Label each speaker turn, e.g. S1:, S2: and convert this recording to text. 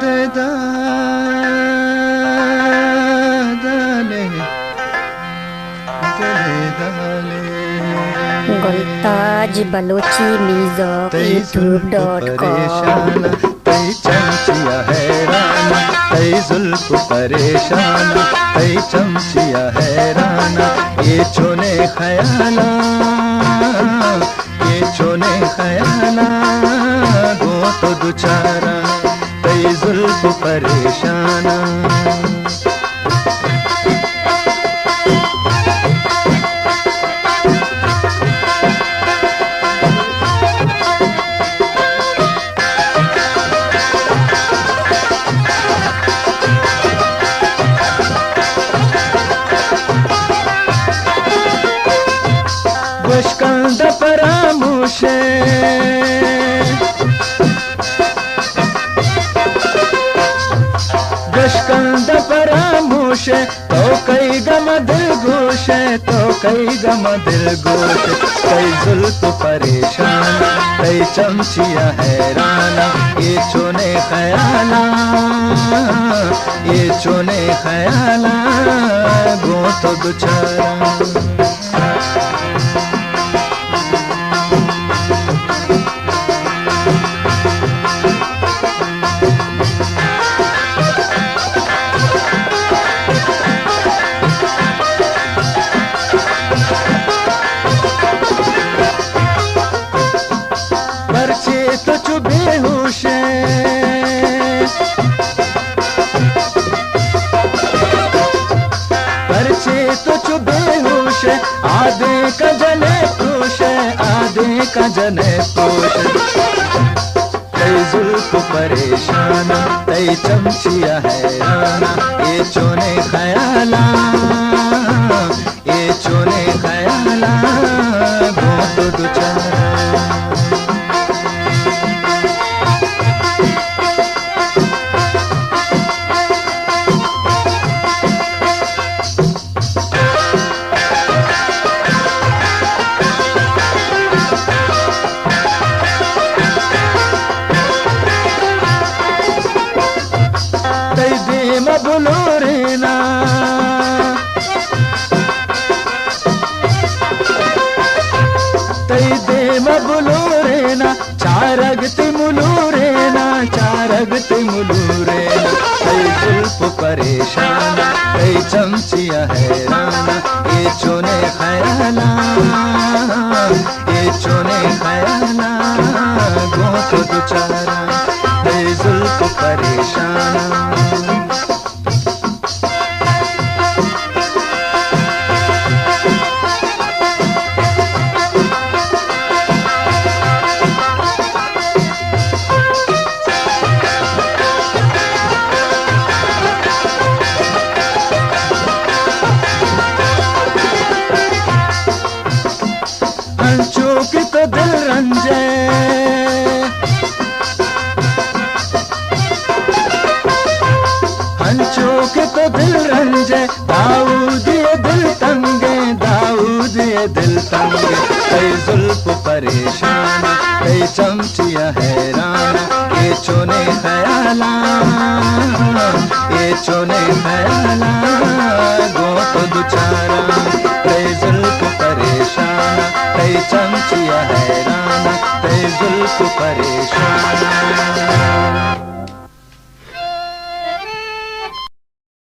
S1: दे दाले
S2: गुलताज बलोची मीज़ोक youtube.com
S1: तई चमचिया हैराना तई जुल्फ परेशाना तई चमचिया हैराना ये छोने खयाला गो तो दुचारा तई जुल्फ परेशाना Buscando paramushe Buscando paramushe तो कई गम दिल गोशे तो कई गम दिल गोशे कई जुल्फ परेशाना कई चमचिया हैराना ये चोने खयाला गो तो दुचारा पर्चे तो चुभे होशे पर्चे तो चुभे होशे आधे का जने पोशे तई जुल्फ परेशाना तई चमचिया हैराना ये चोने खयाला बहुत दुचारा बुलोरेना तई दे बुलोरेना चारगति मुलूरेना तई जुल्फ परेशाना तई चमचिया हैराना ये चोने खयाला गो तो दुचारा तई जुल्फ परेशाना चूक तो दिल रंजे चूक तो दिल रंजे दाऊद ये दिल तंगे कई जुल्फ परेशाना कई चमचिया हैराना ये चोने खयाला गो तो दुचारा कई जुल्फ परेशाना कई चमचिया